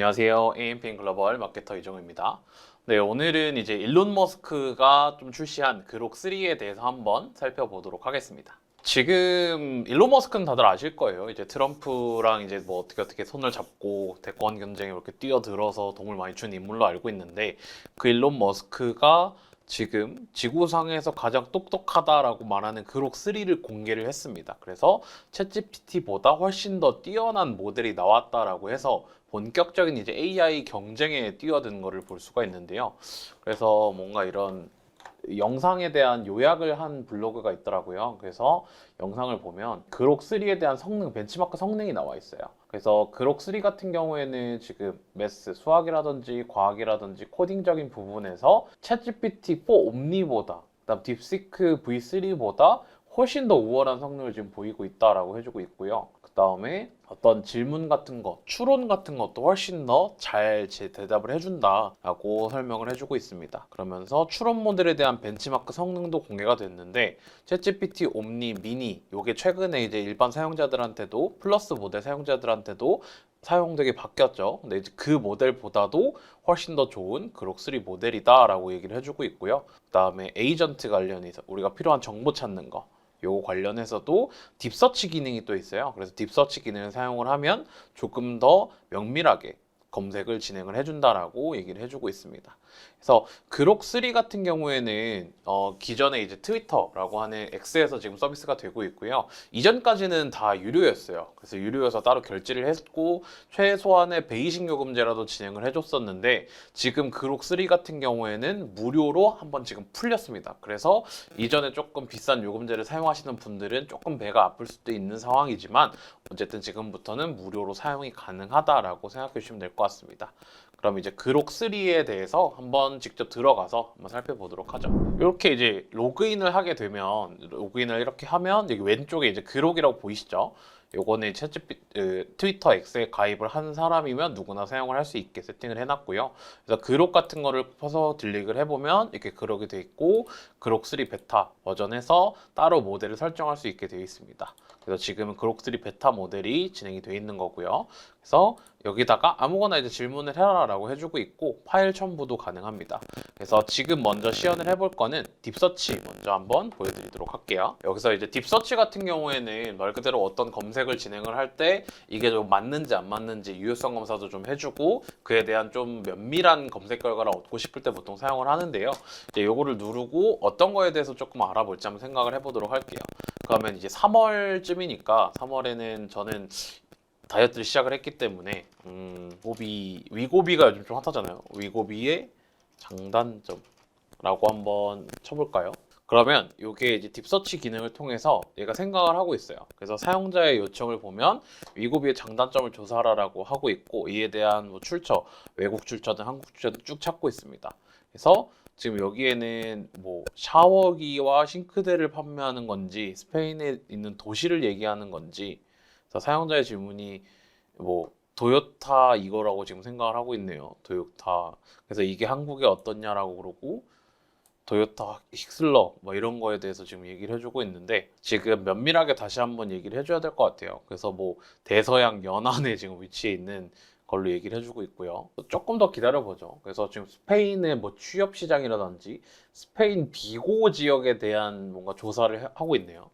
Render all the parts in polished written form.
안녕하세요. AMPN 글로벌 마케터 이종우입니다. 네, 오늘은 이제 일론 머스크가 좀 출시한 그록 3에 대해서 한번 살펴보도록 하겠습니다. 지금 일론 머스크는 다들 아실 거예요. 이제 트럼프랑 이제 뭐 어떻게 손을 잡고 대권 경쟁에 이렇게 뛰어들어서 도움을 많이 준 인물로 알고 있는데, 그 일론 머스크가 지금 지구상에서 가장 똑똑하다라고 말하는 그록 3를 공개를 했습니다. 그래서 챗GPT보다 훨씬 더 뛰어난 모델이 나왔다라고 해서 본격적인 이제 AI 경쟁에 뛰어든 거를 볼 수가 있는데요. 그래서 뭔가 이런 영상에 대한 요약을 한 블로그가 있더라고요. 그래서 영상을 보면 그록 3에 대한 성능, 벤치마크 성능이 나와 있어요. 그래서 그록 3 같은 경우에는 지금 매스, 수학이라든지 과학이라든지 코딩적인 부분에서 챗GPT 4 옴니보다, 그다음 딥시크 V3보다 훨씬 더 우월한 성능을 지금 보이고 있다라고 해주고 있고요. 그 다음에 어떤 질문 같은 거, 추론 같은 것도 훨씬 더 잘 대답을 해준다라고 설명을 해주고 있습니다. 그러면서 추론 모델에 대한 벤치마크 성능도 공개가 됐는데, 챗GPT 옴니 미니, 요게 최근에 이제 일반 사용자들한테도 플러스 모델 사용자들한테도 사용되게 바뀌었죠. 근데 이제 그 모델보다도 훨씬 더 좋은 그록 3 모델이다라고 얘기를 해주고 있고요. 그 다음에 에이전트 관련해서 우리가 필요한 정보 찾는 거, 요거 관련해서도 딥서치 기능이 또 있어요. 그래서 딥서치 기능을 사용을 하면 조금 더 명밀하게 검색을 진행을 해준다라고 얘기를 해주고 있습니다. 그래서 그록 3 같은 경우에는 기존에 이제 트위터라고 하는 X에서 지금 서비스가 되고 있고요. 이전까지는 다 유료였어요. 그래서 유료여서 따로 결제를 했고 최소한의 베이직 요금제라도 진행을 해줬었는데, 지금 그록 3 같은 경우에는 무료로 한번 지금 풀렸습니다. 그래서 이전에 조금 비싼 요금제를 사용하시는 분들은 조금 배가 아플 수도 있는 상황이지만, 어쨌든 지금부터는 무료로 사용이 가능하다라고 생각해 주시면 될 것 같습니다. 그럼 이제 그록 3에 대해서 한번 직접 들어가서 한번 살펴보도록 하죠. 이렇게 이제 로그인을 하게 되면, 로그인을 이렇게 하면 여기 왼쪽에 이제 그록이라고 보이시죠? 요거는 트위터 X에 가입을 한 사람이면 누구나 사용을 할 수 있게 세팅을 해놨고요. 그래서 그록 같은 거를 퍼서 딜릭을 해보면 이렇게 그록이 돼 있고, 그록 3 베타 버전에서 따로 모델을 설정할 수 있게 되어 있습니다. 그래서 지금은 그록 3 베타 모델이 진행이 되어 있는 거고요. 그래서 여기다가 아무거나 이제 질문을 해라라고 해주고 있고, 파일 첨부도 가능합니다. 그래서 지금 먼저 시연을 해볼 거는 딥서치 먼저 한번 보여드리도록 할게요. 여기서 이제 딥서치 같은 경우에는 말 그대로 어떤 검색을 진행을 할 때 이게 좀 맞는지 안 맞는지 유효성 검사도 좀 해주고, 그에 대한 좀 면밀한 검색 결과를 얻고 싶을 때 보통 사용을 하는데요. 이제 요거를 누르고 어떤 거에 대해서 조금 알아볼지 한번 생각을 해보도록 할게요. 그러면 이제 3월쯤이니까 3월에는 저는 다이어트를 시작을 했기 때문에 위고비가 요즘 좀 핫하잖아요. 위고비의 장단점라고 한번 쳐볼까요? 그러면 이게 이제 딥서치 기능을 통해서 얘가 생각을 하고 있어요. 그래서 사용자의 요청을 보면 위고비의 장단점을 조사하라고 하고 있고, 이에 대한 뭐 출처, 외국 출처든 한국 출처든 쭉 찾고 있습니다. 그래서 지금 여기에는 뭐 샤워기와 싱크대를 판매하는 건지, 스페인에 있는 도시를 얘기하는 건지, 그래서 사용자의 질문이 뭐 도요타 이거라고 지금 생각을 하고 있네요. 도요타. 그래서 이게 한국에 어떻냐라고 그러고, 도요타 힉슬러 뭐 이런 거에 대해서 지금 얘기를 해주고 있는데, 지금 면밀하게 다시 한번 얘기를 해줘야 될 것 같아요. 그래서 뭐 대서양 연안에 지금 위치해 있는 걸로 얘기를 해주고 있고요. 조금 더 기다려보죠. 그래서 지금 스페인의 뭐 취업 시장이라든지 스페인 비고 지역에 대한 뭔가 조사를 하고 있네요.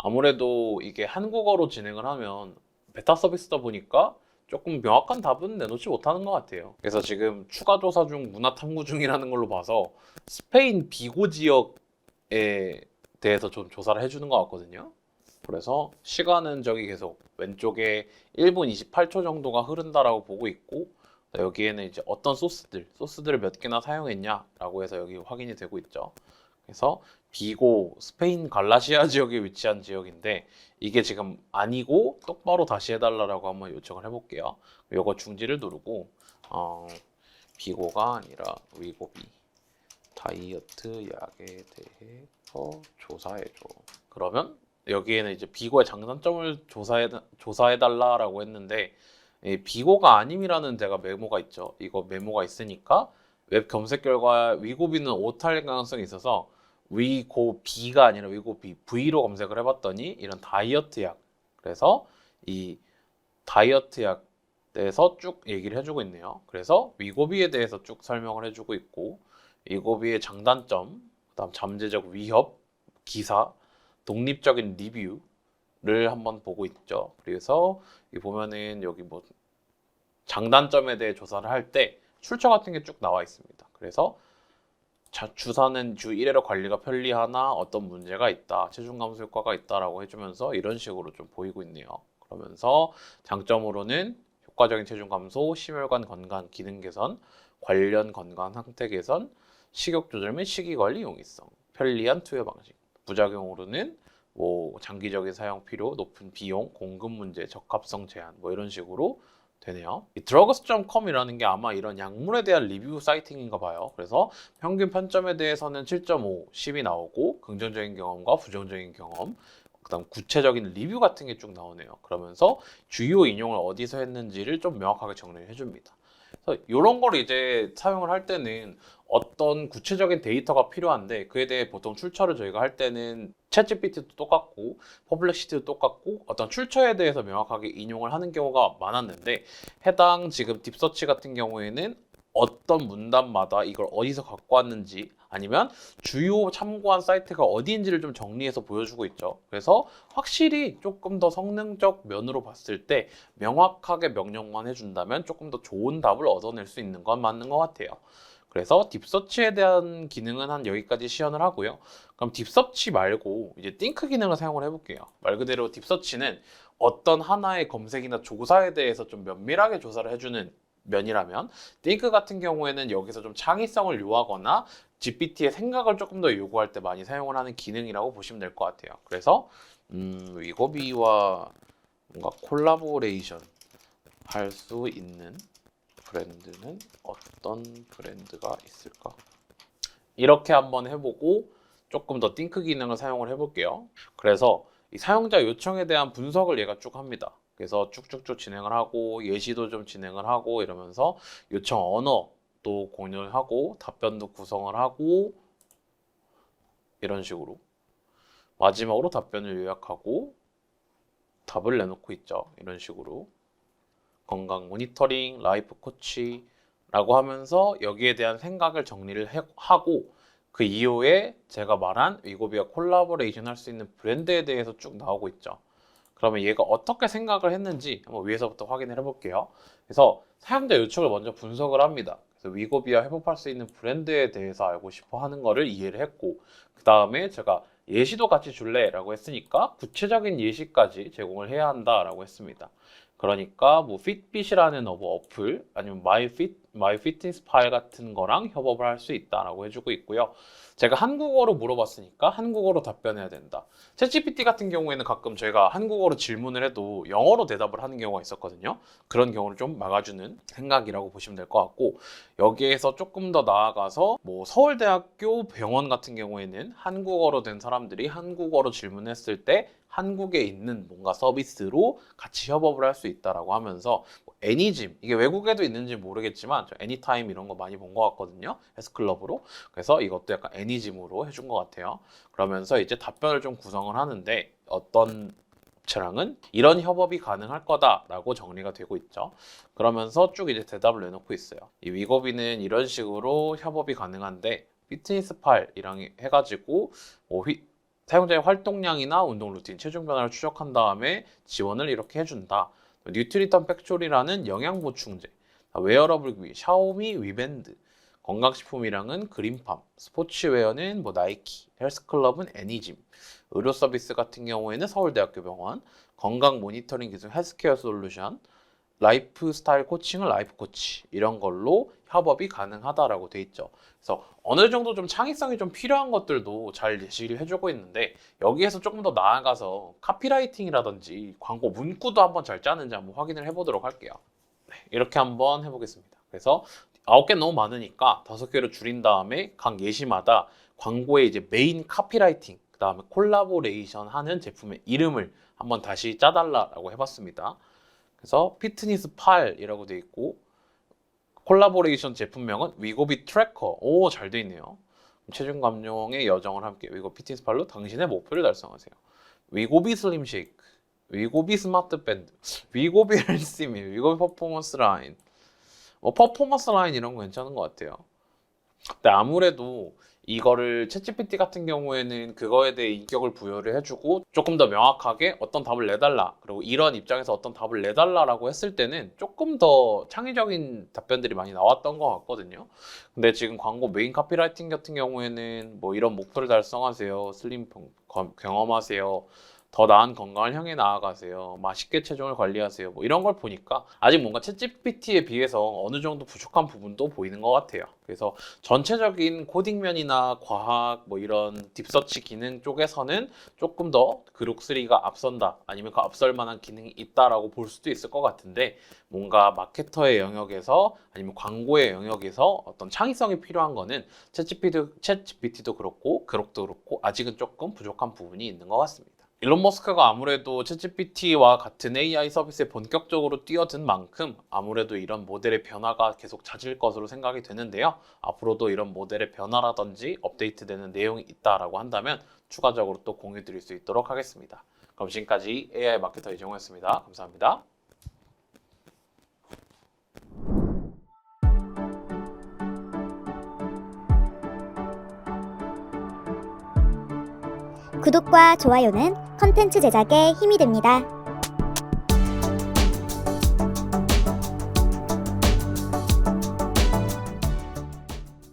아무래도 이게 한국어로 진행을 하면 베타 서비스다 보니까 조금 명확한 답은 내놓지 못하는 것 같아요. 그래서 지금 추가 조사 중 문화 탐구 중이라는 걸로 봐서 스페인 비고 지역에 대해서 좀 조사를 해주는 것 같거든요. 그래서 시간은 저기 계속 왼쪽에 1분 28초 정도가 흐른다라고 보고 있고, 여기에는 이제 어떤 소스들을 몇 개나 사용했냐라고 해서 여기 확인이 되고 있죠. 그래서 비고 스페인 갈라시아 지역에 위치한 지역인데, 이게 지금 아니고 똑바로 다시 해달라고 한번 요청을 해볼게요. 요거 중지를 누르고 비고가 아니라 위고비 다이어트 약에 대해서 조사해줘. 그러면 여기에는 이제 비고의 장단점을 조사해달라고 했는데, 비고가 아님이라는 데가 메모가 있죠. 이거 메모가 있으니까 웹 검색 결과 위고비는 오탈 가능성이 있어서 위고비가 아니라 위고비 V로 검색을 해봤더니 이런 다이어트 약, 그래서 이 다이어트 약 대해서 쭉 얘기를 해주고 있네요. 그래서 위고비에 대해서 쭉 설명을 해주고 있고, 위고비의 장단점, 그다음 잠재적 위협, 기사, 독립적인 리뷰를 한번 보고 있죠. 그래서 이 보면은 여기 뭐 장단점에 대해 조사를 할 때 출처 같은 게 쭉 나와 있습니다. 그래서 주사는 주 1회로 관리가 편리하나 어떤 문제가 있다, 체중 감소 효과가 있다라고 해주면서 이런 식으로 좀 보이고 있네요. 그러면서 장점으로는 효과적인 체중 감소, 심혈관 건강 기능 개선, 관련 건강 상태 개선, 식욕 조절 및 식이 관리 용이성, 편리한 투여 방식. 부작용으로는 뭐 장기적인 사용 필요, 높은 비용, 공급 문제, 적합성 제한 뭐 이런 식으로 되네요. 이 drugs.com이라는 게 아마 이런 약물에 대한 리뷰 사이팅인가 봐요. 그래서 평균 편점에 대해서는 7.5, 10이 나오고 긍정적인 경험과 부정적인 경험, 그다음 구체적인 리뷰 같은 게 쭉 나오네요. 그러면서 주요 인용을 어디서 했는지를 좀 명확하게 정리를 해줍니다. 그래서 이런 걸 이제 사용을 할 때는 어떤 구체적인 데이터가 필요한데 그에 대해 보통 출처를 저희가 할 때는 챗GPT도 똑같고 퍼블렉시티도 똑같고 어떤 출처에 대해서 명확하게 인용을 하는 경우가 많았는데 해당 지금 딥서치 같은 경우에는 어떤 문단마다 이걸 어디서 갖고 왔는지 아니면 주요 참고한 사이트가 어디인지를 좀 정리해서 보여주고 있죠. 그래서 확실히 조금 더 성능적 면으로 봤을 때 명확하게 명령만 해준다면 조금 더 좋은 답을 얻어낼 수 있는 건 맞는 것 같아요. 그래서 딥서치에 대한 기능은 한 여기까지 시연을 하고요. 그럼 딥서치 말고 이제 띵크 기능을 사용을 해볼게요. 말 그대로 딥서치는 어떤 하나의 검색이나 조사에 대해서 좀 면밀하게 조사를 해주는 면이라면 띵크 같은 경우에는 여기서 좀 창의성을 요하거나 GPT의 생각을 조금 더 요구할 때 많이 사용을 하는 기능이라고 보시면 될 것 같아요. 그래서 위고비와 뭔가 콜라보레이션 할 수 있는 브랜드는 어떤 브랜드가 있을까? 이렇게 한번 해보고 조금 더 띵크 기능을 사용을 해볼게요. 그래서 이 사용자 요청에 대한 분석을 얘가 쭉 합니다. 그래서 쭉쭉쭉 진행을 하고 예시도 좀 진행을 하고 이러면서 요청 언어도 공유를 하고 답변도 구성을 하고 이런 식으로 마지막으로 답변을 요약하고 답을 내놓고 있죠. 이런 식으로 건강 모니터링, 라이프 코치라고 하면서 여기에 대한 생각을 정리를 하고 그 이후에 제가 말한 위고비와 콜라보레이션 할 수 있는 브랜드에 대해서 쭉 나오고 있죠. 그러면 얘가 어떻게 생각을 했는지 한번 위에서부터 확인을 해볼게요. 그래서 사용자 요청을 먼저 분석을 합니다. 그래서 위고비와 협업할 수 있는 브랜드에 대해서 알고 싶어 하는 거를 이해를 했고 그 다음에 제가 예시도 같이 줄래? 라고 했으니까 구체적인 예시까지 제공을 해야 한다라고 했습니다. 그러니까 뭐 핏빗이라는 어플 아니면 마이피트니스팔 같은 거랑 협업을 할 수 있다라고 해주고 있고요. 제가 한국어로 물어봤으니까 한국어로 답변해야 된다. 챗GPT 같은 경우에는 가끔 저희가 한국어로 질문을 해도 영어로 대답을 하는 경우가 있었거든요. 그런 경우를 좀 막아주는 생각이라고 보시면 될 것 같고 여기에서 조금 더 나아가서 뭐 서울대학교 병원 같은 경우에는 한국어로 된 사람들이 한국어로 질문했을 때 한국에 있는 뭔가 서비스로 같이 협업을 할 수 있다라고 하면서 뭐 애니짐 이게 외국에도 있는지 모르겠지만 저 애니타임 이런 거 많이 본 것 같거든요. 헬스클럽으로. 그래서 이것도 약간 애니짐으로 해준 것 같아요. 그러면서 이제 답변을 좀 구성을 하는데 어떤 업체랑은 이런 협업이 가능할 거다라고 정리가 되고 있죠. 그러면서 쭉 이제 대답을 내놓고 있어요. 이 위고비는 이런 식으로 협업이 가능한데 피트니스팔이랑 해가지고 뭐 사용자의 활동량이나 운동 루틴, 체중 변화를 추적한 다음에 지원을 이렇게 해준다. 뉴트리턴 팩토리라는 영양 보충제, 웨어러블 귀, 샤오미 위밴드, 건강식품이랑은 그린팜, 스포츠웨어는 뭐 나이키, 헬스클럽은 애니짐, 의료 서비스 같은 경우에는 서울대학교 병원, 건강 모니터링 기술 헬스케어 솔루션, 라이프 스타일 코칭은 라이프 코치 이런 걸로 협업이 가능하다라고 돼 있죠. 그래서 어느 정도 좀 창의성이 좀 필요한 것들도 잘 예시를 해주고 있는데 여기에서 조금 더 나아가서 카피라이팅이라든지 광고 문구도 한번 잘 짜는지 한번 확인을 해보도록 할게요. 네, 이렇게 한번 해보겠습니다. 그래서 9개 너무 많으니까 5개로 줄인 다음에 각 예시마다 광고의 이제 메인 카피라이팅 그 다음에 콜라보레이션 하는 제품의 이름을 한번 다시 짜달라고 해봤습니다. 그래서 피트니스 팔이라고 돼 있고 콜라보레이션 제품명은 위고비 트래커. 오, 잘 돼 있네요. 체중 감량의 여정을 함께 위고 피트니스 팔로 당신의 목표를 달성하세요. 위고비 슬림 쉐이크, 위고비 스마트 밴드, 위고비 헬스미, 위고비 퍼포먼스 라인. 뭐 퍼포먼스 라인 이런 거 괜찮은 것 같아요. 근데 아무래도 이거를 챗GPT 같은 경우에는 그거에 대해 인격을 부여를 해주고 조금 더 명확하게 어떤 답을 내달라, 그리고 이런 입장에서 어떤 답을 내달라라고 했을 때는 조금 더 창의적인 답변들이 많이 나왔던 것 같거든요. 근데 지금 광고 메인 카피라이팅 같은 경우에는 뭐 이런 목표를 달성하세요, 슬림 경험하세요, 더 나은 건강을 향해 나아가세요, 맛있게 체중을 관리하세요, 뭐 이런 걸 보니까 아직 뭔가 챗GPT에 비해서 어느 정도 부족한 부분도 보이는 것 같아요. 그래서 전체적인 코딩면이나 과학 뭐 이런 딥서치 기능 쪽에서는 조금 더 그록3가 앞선다, 아니면 그 앞설 만한 기능이 있다라고 볼 수도 있을 것 같은데, 뭔가 마케터의 영역에서 아니면 광고의 영역에서 어떤 창의성이 필요한 거는 챗GPT도 그렇고 그록도 그렇고 아직은 조금 부족한 부분이 있는 것 같습니다. 일론 머스크가 아무래도 챗GPT와 같은 AI 서비스에 본격적으로 뛰어든 만큼 아무래도 이런 모델의 변화가 계속 잦을 것으로 생각이 되는데요. 앞으로도 이런 모델의 변화라든지 업데이트되는 내용이 있다라고 한다면 추가적으로 또 공유 드릴 수 있도록 하겠습니다. 그럼 지금까지 AI 마케터 이정호였습니다. 감사합니다. 구독과 좋아요는 컨텐츠 제작에 힘이 됩니다.